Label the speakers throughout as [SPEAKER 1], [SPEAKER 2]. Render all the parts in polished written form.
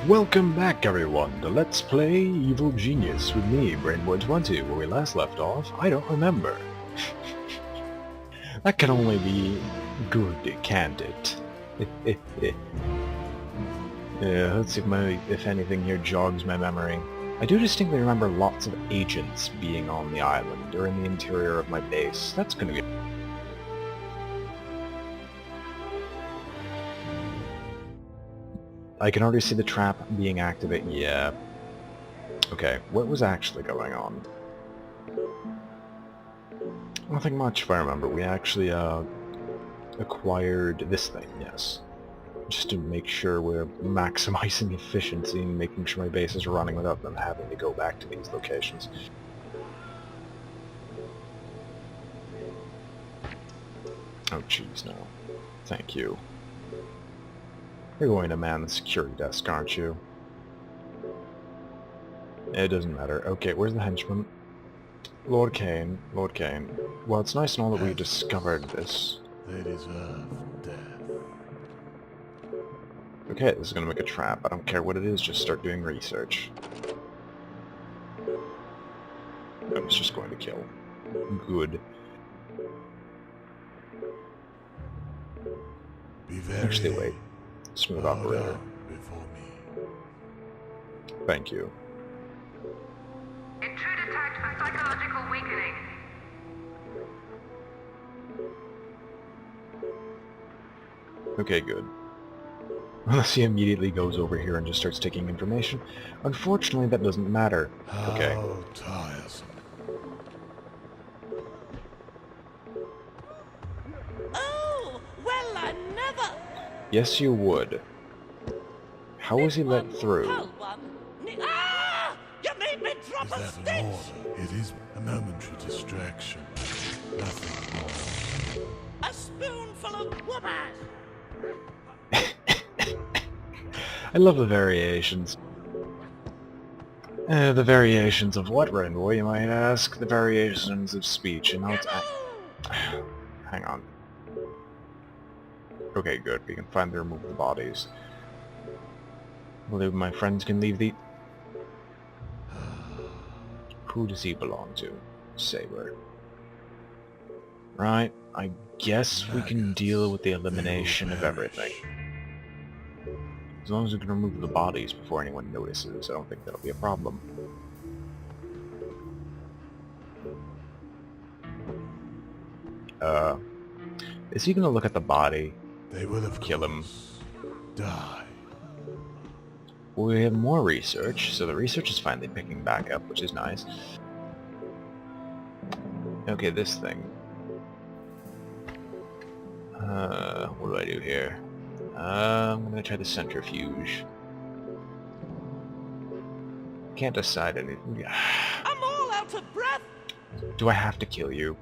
[SPEAKER 1] Welcome back everyone to Let's Play Evil Genius with me, BrainBoy 20. Where we last left off, I don't remember. That can only be good, can't it? Let's see if anything here jogs my memory. I do distinctly remember lots of agents being on the island, or in the interior of my base. That's gonna be... I can already see the trap being activated. Yeah. Okay, what was actually going on? Nothing much, if I remember. We actually, acquired this thing, yes. Just to make sure we're maximizing efficiency and making sure my base is running without them having to go back to these locations. Oh, jeez, no. Thank you. You're going to man the security desk, aren't you? It doesn't matter. Okay, where's the henchman? Lord Kane. Lord Kane. Well, it's nice and all that we discovered this.
[SPEAKER 2] They deserve death.
[SPEAKER 1] Okay, this is gonna make a trap. I don't care what it is, just start doing research. Oh, it's just going to kill. Good.
[SPEAKER 2] Be very
[SPEAKER 1] Actually, wait. Smooth operator.
[SPEAKER 2] before me.
[SPEAKER 1] Thank you.
[SPEAKER 3] Intruder tagged for psychological weakening.
[SPEAKER 1] Okay, good. Unless he immediately goes over here and just starts taking information. Unfortunately, that doesn't matter. Okay.
[SPEAKER 2] How tiresome.
[SPEAKER 4] Oh, well, I never...
[SPEAKER 1] Yes, you would. How was he let through?
[SPEAKER 4] Ah! You made me drop
[SPEAKER 2] Is
[SPEAKER 4] a
[SPEAKER 2] that
[SPEAKER 4] stitch!
[SPEAKER 2] an order? It is a momentary distraction. Nothing more.
[SPEAKER 4] A spoonful of woman!
[SPEAKER 1] I love the variations. The variations of what, BrainBoy, you might ask? The variations of speech, and now it's... Hang on. Okay, good. We can finally remove the bodies. Well, my friends can leave the... Who does he belong to? Saber. Right, I guess we can deal with the elimination of everything. As long as we can remove the bodies before anyone notices, I don't think that'll be a problem. Is he gonna look at the body?
[SPEAKER 2] They will of
[SPEAKER 1] Kill him.
[SPEAKER 2] course die.
[SPEAKER 1] We have more research, so the research is finally picking back up, which is nice. Okay, this thing. What do I do here? I'm gonna try the centrifuge. Can't decide anything.
[SPEAKER 4] I'm all out of breath!
[SPEAKER 1] Do I have to kill you?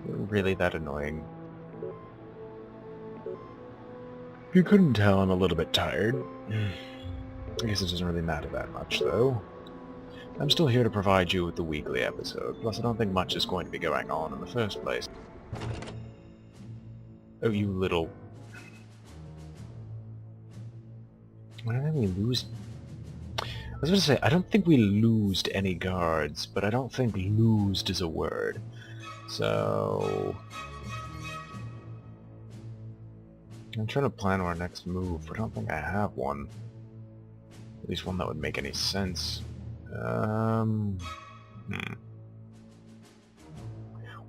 [SPEAKER 1] You're really that annoying? If you couldn't tell, I'm a little bit tired. I guess it doesn't really matter that much, though. I'm still here to provide you with the weekly episode, plus I don't think much is going to be going on in the first place. Oh, you little... What did we lose? I was going to say, I don't think we loosed any guards, but I don't think loosed is a word. So... I'm trying to plan our next move, but I don't think I have one. At least one that would make any sense.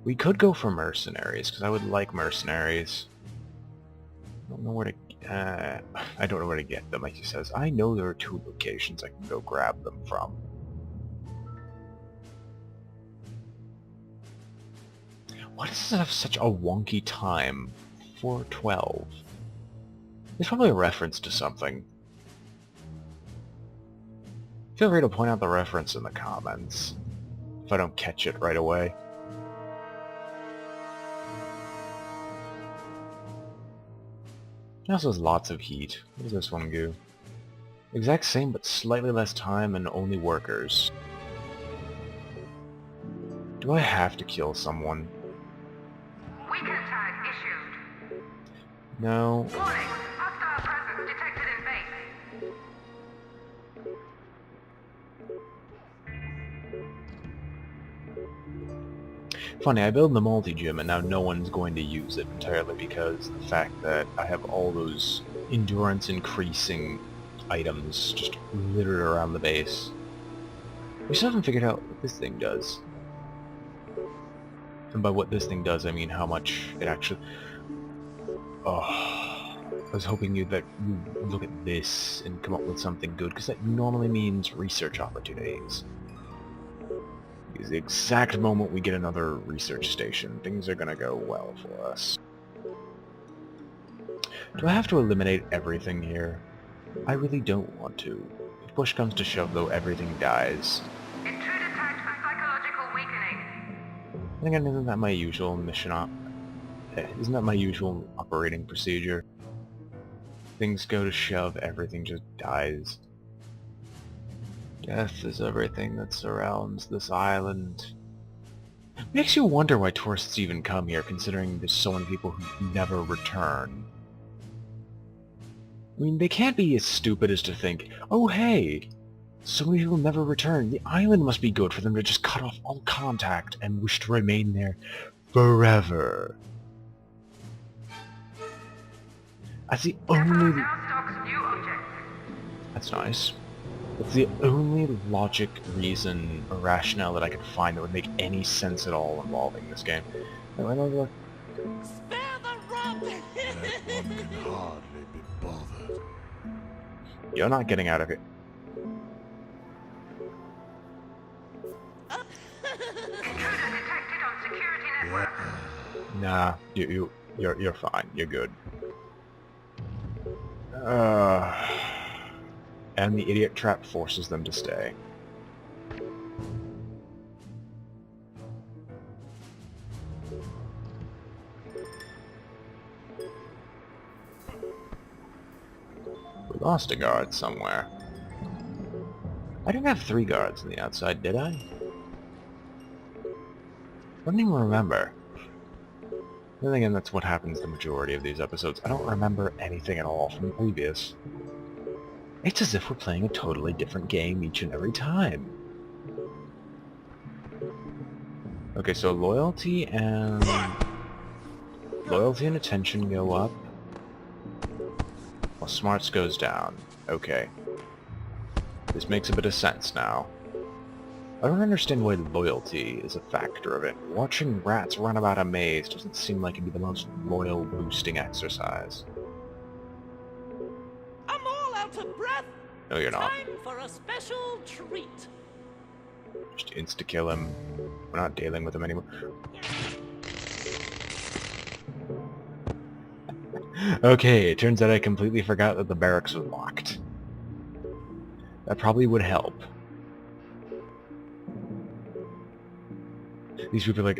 [SPEAKER 1] We could go for mercenaries, because I would like mercenaries. I don't know where to... I don't know where to get them, like he says. I know there are 2 locations I can go grab them from. Why does it have such a wonky time? 4:12. There's probably a reference to something. Feel free to point out the reference in the comments, if I don't catch it right away. It also has lots of heat. What does this one do? Exact same, but slightly less time and only workers. Do I have to kill someone?
[SPEAKER 3] Weaken tag issued.
[SPEAKER 1] No.
[SPEAKER 3] Warning, hostile presence detected in base.
[SPEAKER 1] Funny, I build the multi-gym and now no one's going to use it entirely because of the fact that I have all those endurance increasing items just littered around the base. We still haven't figured out what this thing does. And by what this thing does, I mean how much it actually... Oh, I was hoping that you'd look at this and come up with something good, because that normally means research opportunities. Because the exact moment we get another research station, things are gonna go well for us. Do I have to eliminate everything here? I really don't want to. If push comes to shove, though, everything dies.
[SPEAKER 3] Intruder tagged for psychological weakening.
[SPEAKER 1] And again, isn't that my usual isn't that my usual operating procedure? Things go to shove, everything just dies. Death is everything that surrounds this island. Makes you wonder why tourists even come here, considering there's so many people who never return. I mean, they can't be as stupid as to think, oh hey, so many people never return. The island must be good for them to just cut off all contact and wish to remain there forever. That's the only...
[SPEAKER 3] Now stocks new object.
[SPEAKER 1] That's nice. It's the only logic, reason, or rationale that I could find that would make any sense at all involving this game. No, I don't look.
[SPEAKER 4] Spare the rod!
[SPEAKER 2] That one can hardly be bothered.
[SPEAKER 1] You're not getting out of it.
[SPEAKER 3] Intruder detected on security network.
[SPEAKER 1] Nah, you're fine. You're good. And the idiot trap forces them to stay. We lost a guard somewhere. I didn't have 3 guards on the outside, did I? I don't even remember. Then again, that's what happens the majority of these episodes. I don't remember anything at all from the previous. It's as if we're playing a totally different game each and every time. Okay, so loyalty and attention go up, while smarts goes down. Okay. This makes a bit of sense now. I don't understand why loyalty is a factor of it. Watching rats run about a maze doesn't seem like it'd be the most loyal boosting exercise.
[SPEAKER 4] I'm all out of breath!
[SPEAKER 1] No, you're not.
[SPEAKER 4] Time for a special treat.
[SPEAKER 1] Just insta-kill him. We're not dealing with him anymore. Okay, it turns out I completely forgot that the barracks was locked. That probably would help. These people are like,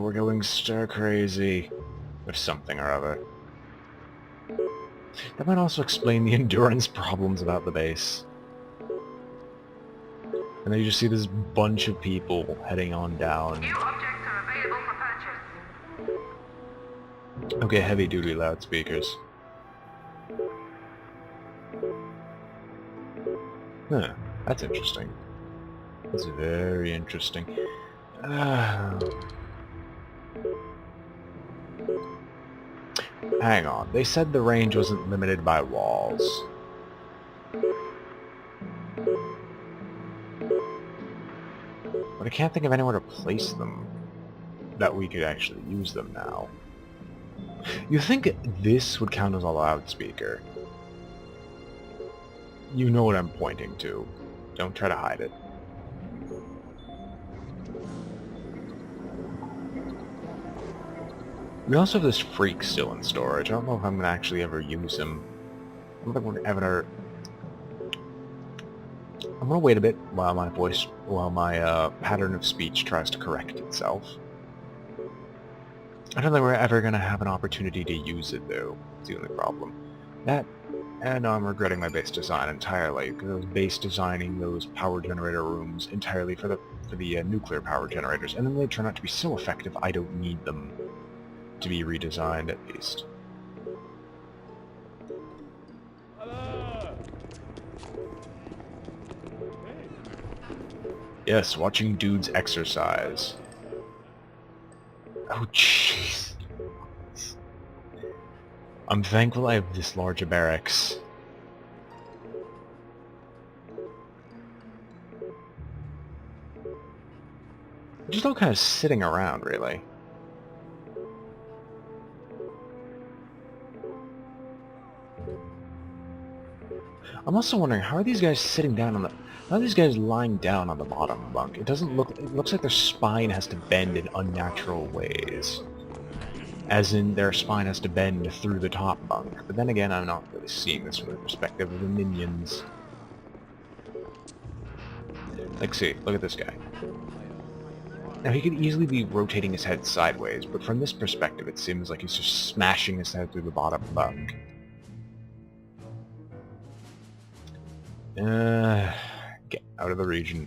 [SPEAKER 1] we're going stir crazy. Or something or other. That might also explain the endurance problems about the base. And then you just see this bunch of people heading on down.
[SPEAKER 3] New objects are available for purchase.
[SPEAKER 1] Okay, heavy-duty loudspeakers. Huh, that's interesting. That's very interesting. Hang on, they said the range wasn't limited by walls. But I can't think of anywhere to place them that we could actually use them now. You think this would count as a loudspeaker? You know what I'm pointing to. Don't try to hide it. We also have this freak still in storage. I don't know if I'm going to actually ever use him. I don't think we're ever... I'm going to wait a bit while my pattern of speech tries to correct itself. I don't think we're ever going to have an opportunity to use it, though. That's the only problem. That, and I'm regretting my base design entirely, because I was base designing those power generator rooms entirely for the nuclear power generators, and then they turn out to be so effective I don't need them to be redesigned, at least. Yes, watching dudes exercise. Oh, jeez. I'm thankful I have this large a barracks. Just all kind of sitting around, really. I'm also wondering, how are these guys sitting down on the... How are these guys lying down on the bottom bunk? It doesn't look... It looks like their spine has to bend in unnatural ways. As in, their spine has to bend through the top bunk. But then again, I'm not really seeing this from the perspective of the minions. Like, see, look at this guy. Now, he could easily be rotating his head sideways, but from this perspective, it seems like he's just smashing his head through the bottom bunk. Get out of the region.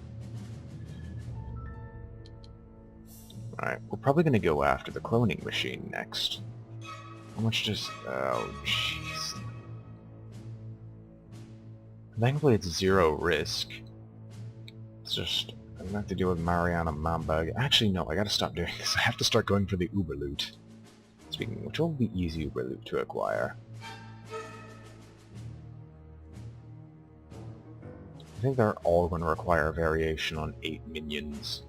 [SPEAKER 1] Alright, we're probably going to go after the cloning machine next. How much does... Oh, jeez. Thankfully, it's zero risk. It's just... I'm gonna have to deal with Mariana Mamba. Actually, no, I gotta stop doing this. I have to start going for the Uber loot. Speaking of which, what will be easy Uber loot to acquire? I think they're all going to require a variation on 8 minions.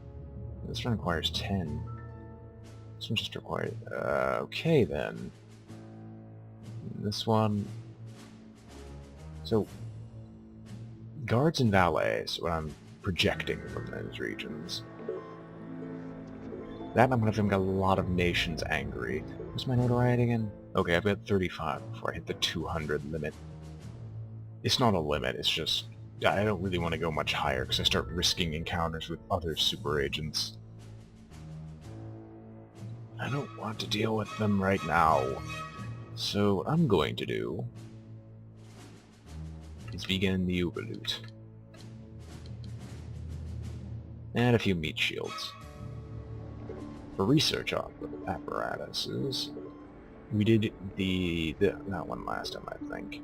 [SPEAKER 1] This one requires 10. This one just requires... okay then. This one... So... Guards and valets, what I'm projecting from those regions. That I'm going to have a lot of nations angry. What's my notoriety again? Okay, I've got 35 before I hit the 200 limit. It's not a limit, it's just... I don't really want to go much higher because I start risking encounters with other super agents. I don't want to deal with them right now. So what I'm going to do is begin the Uber loot. And a few meat shields. For research apparatuses, we did that one last time, I think.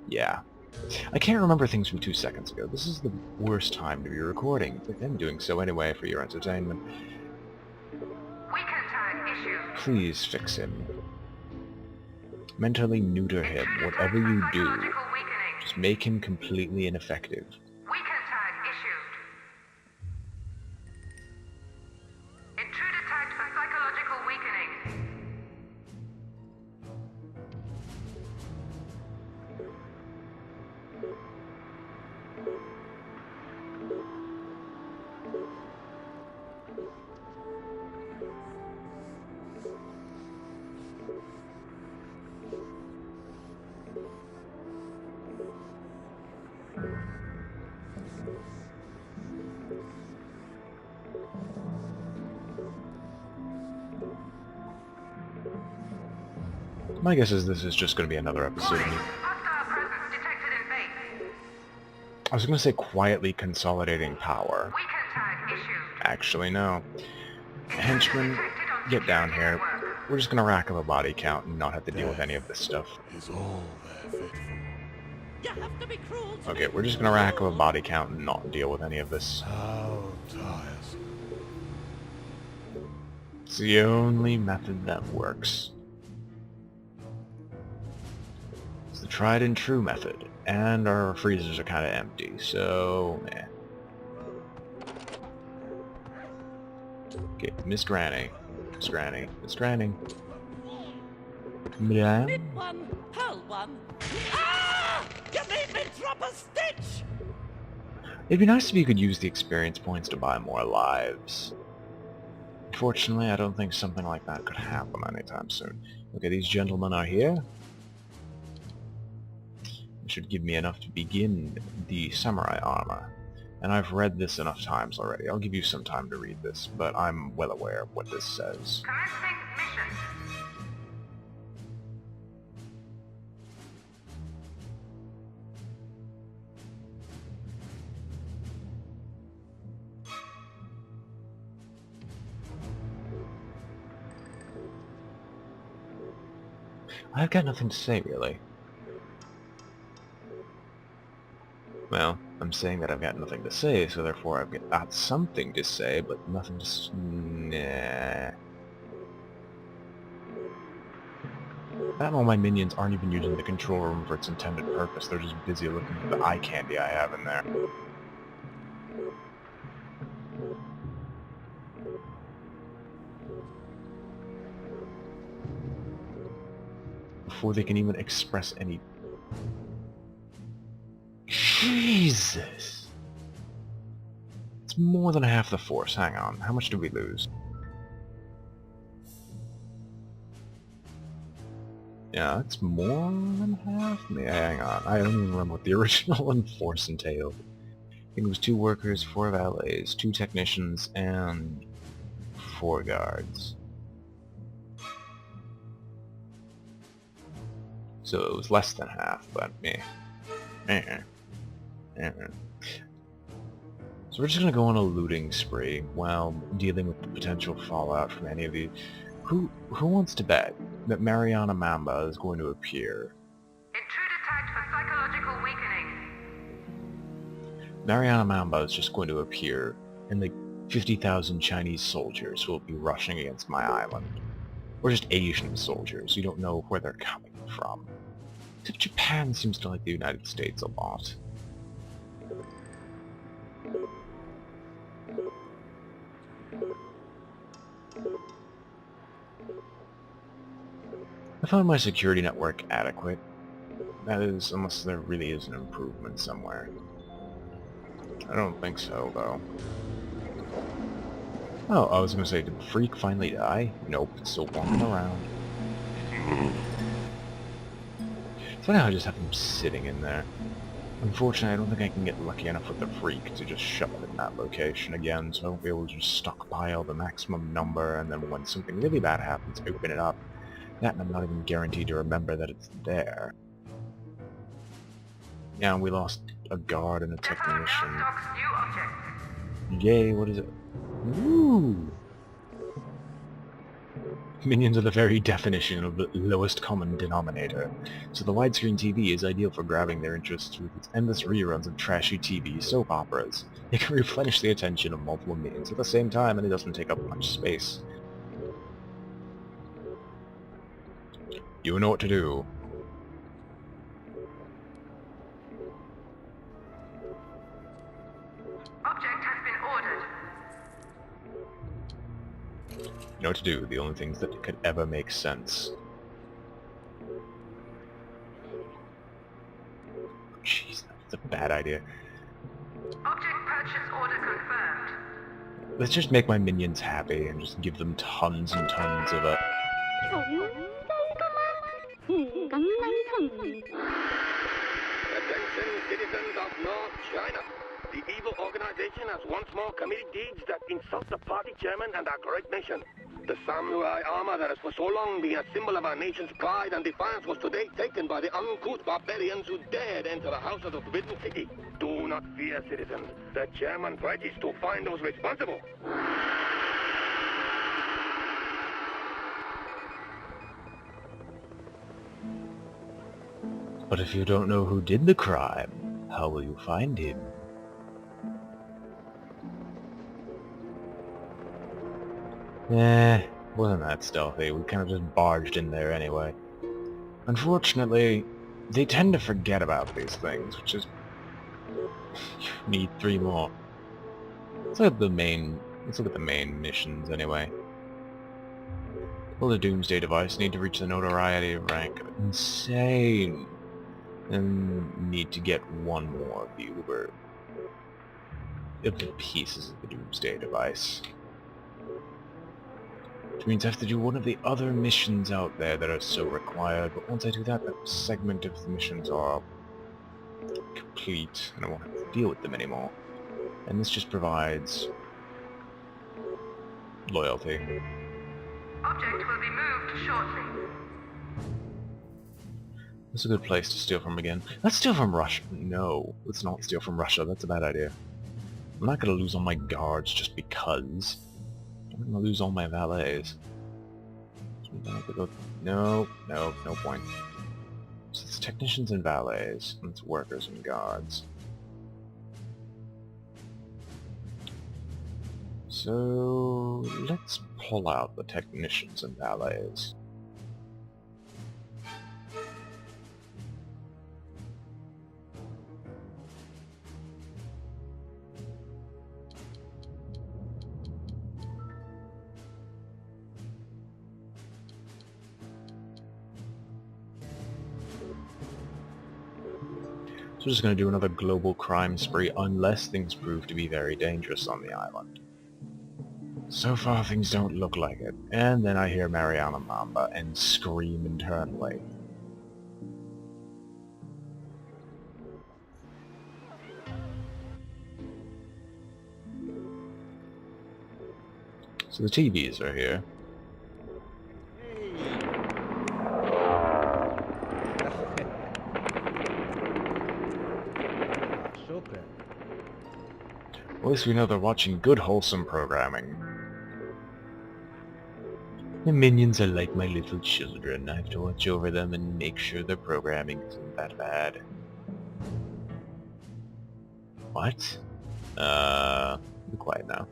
[SPEAKER 1] Yeah. I can't remember things from 2 seconds ago. This is the worst time to be recording, but I'm doing so anyway for your entertainment.
[SPEAKER 3] Weekend tag issued.
[SPEAKER 1] Please fix him. Mentally neuter him, whatever you do.
[SPEAKER 3] Psychological weakening.
[SPEAKER 1] Just make him completely ineffective.
[SPEAKER 3] Weekend tag issued. Intruder tagged for psychological weakening.
[SPEAKER 1] My guess is this is just going to be another episode of me.
[SPEAKER 3] Hostile presence detected in base.
[SPEAKER 1] I was going to say quietly consolidating power.
[SPEAKER 3] Weekend tag issued.
[SPEAKER 1] Actually, no. Henchmen, get down here. We're just going to rack up a body count and not have to deal with any of this stuff.
[SPEAKER 2] Is all they're fit for.
[SPEAKER 4] You have to be cruel to
[SPEAKER 1] Okay,
[SPEAKER 4] me.
[SPEAKER 1] we're just going to rack up a body count and not deal with any of this.
[SPEAKER 2] How tiresome.
[SPEAKER 1] It's the only method that works. It's the tried and true method, and our freezers are kind of empty, so eh. Okay, Miss Granny. Miss Granny. Miss Granny. Madame?
[SPEAKER 4] Knit one, purl one. Ah! You made me drop a stitch!
[SPEAKER 1] It'd be nice if you could use the experience points to buy more lives. Unfortunately, I don't think something like that could happen anytime soon. Okay, these gentlemen are here. It should give me enough to begin the samurai armor. And I've read this enough times already. I'll give you some time to read this, but I'm well aware of what this says.
[SPEAKER 3] Commencing mission.
[SPEAKER 1] I've got nothing to say, really. Well, I'm saying that I've got nothing to say, so therefore I've got something to say, but nothing to nah. That and all my minions aren't even using the control room for its intended purpose. They're just busy looking at the eye candy I have in there. Before they can even express any... Jesus! It's more than half the force. Hang on. How much did we lose? Yeah, it's more than half? Yeah, hang on. I don't even remember what the original Enforce entailed. I think it was 2 workers, 4 valets, 2 technicians, and 4 guards. So it was less than half, but meh. So we're just gonna go on a looting spree while dealing with the potential fallout from any of these. Who wants to bet that Mariana Mamba is going to appear?
[SPEAKER 3] Intruder tagged for psychological weakening.
[SPEAKER 1] Mariana Mamba is just going to appear, and like 50,000 Chinese soldiers will be rushing against my island. Or just Asian soldiers. You don't know where they're coming from. Except Japan seems to like the United States a lot. I found my security network adequate. That is, unless there really is an improvement somewhere. I don't think so, though. Oh, I was gonna say, did the freak finally die? Nope, it's still walking around. It's funny how I just have him sitting in there. Unfortunately, I don't think I can get lucky enough with the freak to just shove it in that location again, so I won't be able to just stockpile the maximum number, and then when something really bad happens, open it up. That, and I'm not even guaranteed to remember that it's there. Yeah, we lost a guard and a technician.
[SPEAKER 3] Stocks new object.
[SPEAKER 1] Yay, what is it? Ooh! Minions are the very definition of the lowest common denominator, so the widescreen TV is ideal for grabbing their interests with its endless reruns of trashy TV soap operas. It can replenish the attention of multiple minions at the same time, and it doesn't take up much space. You know what to do.
[SPEAKER 3] Object has been ordered.
[SPEAKER 1] You know what to do. The only things that could ever make sense. Jeez, that's a bad idea.
[SPEAKER 3] Object purchase order confirmed.
[SPEAKER 1] Let's just make my minions happy and just give them tons and tons of it.
[SPEAKER 5] Attention, citizens of North China. The evil organization has once more committed deeds that insult the party chairman and our great nation. The samurai armor that has for so long been a symbol of our nation's pride and defiance was today taken by the uncouth barbarians who dared enter the House of the Forbidden City. Do not fear, citizens. The chairman pledges to find those responsible.
[SPEAKER 1] But if you don't know who did the crime, how will you find him? Wasn't that stealthy. We kind of just barged in there anyway. Unfortunately, they tend to forget about these things, which is... need 3 more. Let's look at the main missions anyway. Build a doomsday device, need to reach the notoriety rank of insane. And need to get 1 more viewer of the pieces of the doomsday device. Which means I have to do one of the other missions out there that are so required, but once I do that, that segment of the missions are complete, and I won't have to deal with them anymore. And this just provides loyalty.
[SPEAKER 3] Object will be moved shortly.
[SPEAKER 1] That's a good place to steal from again. Let's steal from Russia. No, let's not steal from Russia. That's a bad idea. I'm not going to lose all my guards just because. I'm going to lose all my valets. No point. So it's technicians and valets, and it's workers and guards. So let's pull out the technicians and valets. we're just going to do another global crime spree unless things prove to be very dangerous on the island. So far things don't look like it. And then I hear Mariana Mamba and scream internally. So the TVs are here. At least we know they're watching good, wholesome programming. The minions are like my little children. I have to watch over them and make sure their programming isn't that bad. What? Be quiet now.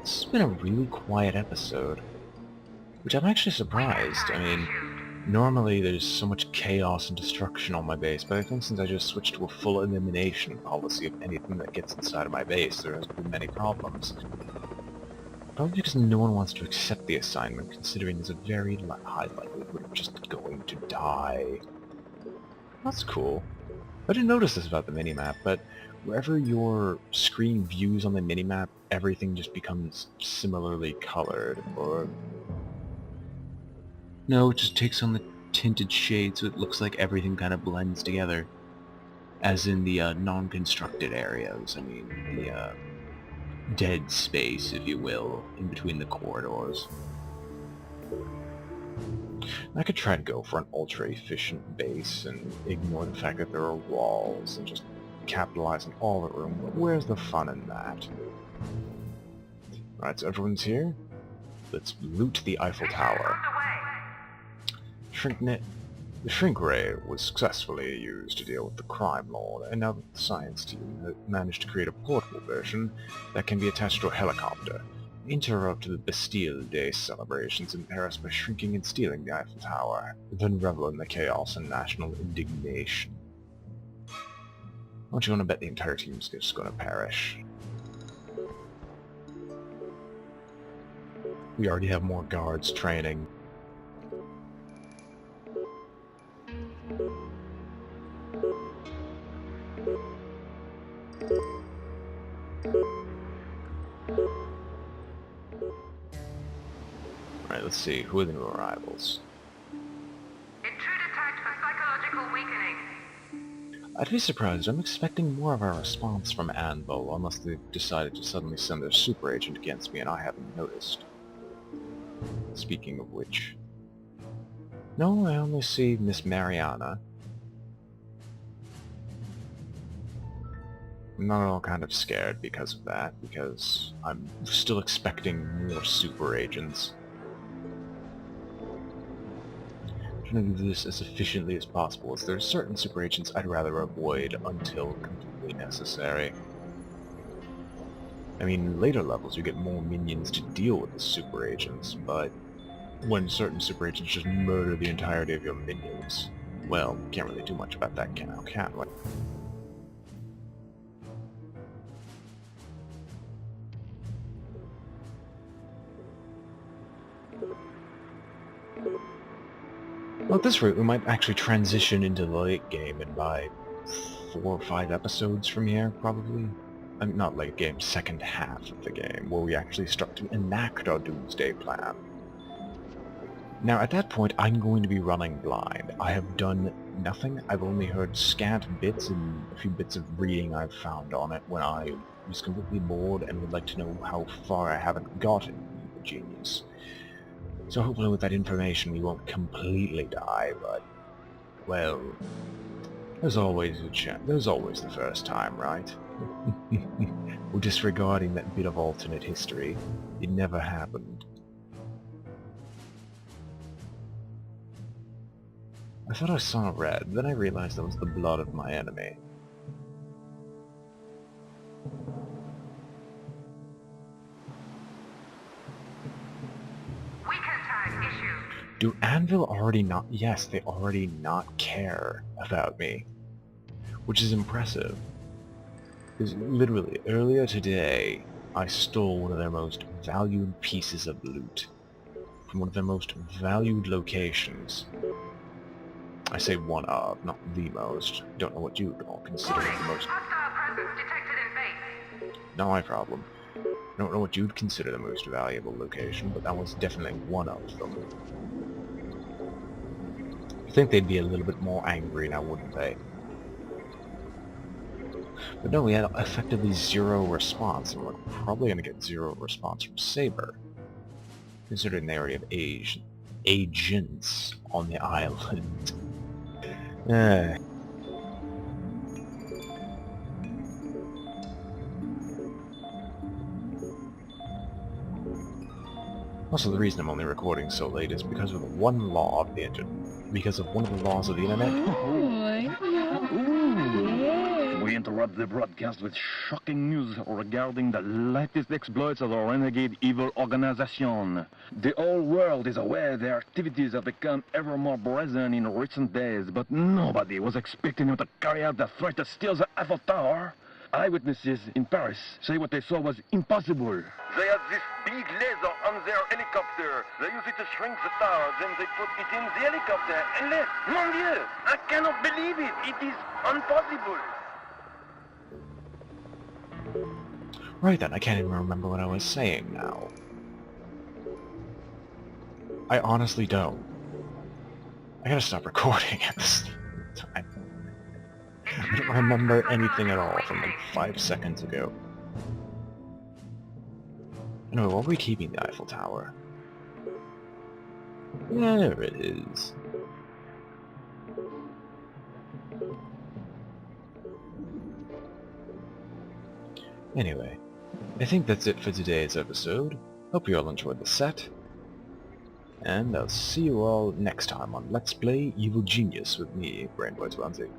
[SPEAKER 1] This has been a really quiet episode, which I'm actually surprised. I mean, normally there's so much chaos and destruction on my base, but I think since I just switched to a full elimination policy of anything that gets inside of my base, there hasn't been many problems. Probably because no one wants to accept the assignment, considering there's a very high likelihood of just going to die. That's cool. I didn't notice this about the minimap, but wherever your screen views on the minimap, everything just becomes similarly colored, or... No, it just takes on the tinted shade so it looks like everything kind of blends together. As in the non-constructed areas, I mean, the dead space, if you will, in between the corridors. I could try to go for an ultra-efficient base and ignore the fact that there are walls and just capitalize on all the room, but where's the fun in that? Alright, so everyone's here. Let's loot the Eiffel Tower. The shrink ray was successfully used to deal with the crime lord, and now the science team has managed to create a portable version that can be attached to a helicopter. Interrupt the Bastille Day celebrations in Paris by shrinking and stealing the Eiffel Tower, then revel in the chaos and national indignation. Aren't you gonna bet the entire team's just gonna perish? We already have more guards training. Alright, let's see. Who are the new arrivals?
[SPEAKER 3] Intruder tagged for psychological weakening.
[SPEAKER 1] I'd be surprised. I'm expecting more of a response from Anvil, unless they've decided to suddenly send their super agent against me and I haven't noticed. Speaking of which... No, I only see Miss Mariana. I'm not at all kind of scared because of that, because I'm still expecting more super agents. I'm trying to do this as efficiently as possible, as there are certain super agents I'd rather avoid until completely necessary. I mean, in later levels you get more minions to deal with the super agents, but when certain super agents just murder the entirety of your minions, well, can't really do much about that now, can we? Well, at this rate, we might actually transition into the late game in by 4 or 5 episodes from here, probably. I mean, not late game, second half of the game, where we actually start to enact our doomsday plan. Now, at that point, I'm going to be running blind. I have done nothing. I've only heard scant bits and a few bits of reading I've found on it when I was completely bored and would like to know how far I haven't gotten, the genius. So hopefully with that information we won't completely die, but, well, there's always a chance. There's always the first time, right? We're disregarding that bit of alternate history. It never happened. I thought I saw red, then I realized that was the blood of my enemy. Do Anvil already not... Yes, they already not care about me. Which is impressive. Because literally, earlier today, I stole one of their most valued pieces of loot from one of their most valued locations. I say one of, not the most. Don't know what you would all consider
[SPEAKER 3] Warning,
[SPEAKER 1] the most...
[SPEAKER 3] hostile presence detected in base.
[SPEAKER 1] Not my problem. I don't know what you'd consider the most valuable location, but that was definitely one of them. I think they'd be a little bit more angry now, wouldn't they? But no, we had effectively zero response, and we're probably going to get zero response from Saber, considering they already have agents on the island. Also, the reason I'm only recording so late is because of one law of the internet. Because of one of the laws of the internet.
[SPEAKER 6] We interrupt the broadcast with shocking news regarding the latest exploits of the renegade evil organization. The whole world is aware their activities have become ever more brazen in recent days, but nobody was expecting them to carry out the threat to steal the Eiffel Tower. Eyewitnesses in Paris say what they saw was impossible. They had this big laser on their helicopter. They used it to shrink the tower, then they put it in the helicopter and left. Mon Dieu! I cannot believe it! It is impossible!
[SPEAKER 1] Right then, I can't even remember what I was saying now. I honestly don't. I gotta stop recording at this time. I don't remember anything at all from like 5 seconds ago. Anyway, why are we keeping the Eiffel Tower? There it is. Anyway, I think that's it for today's episode. Hope you all enjoyed the set. And I'll see you all next time on Let's Play Evil Genius with me, BrainBoy.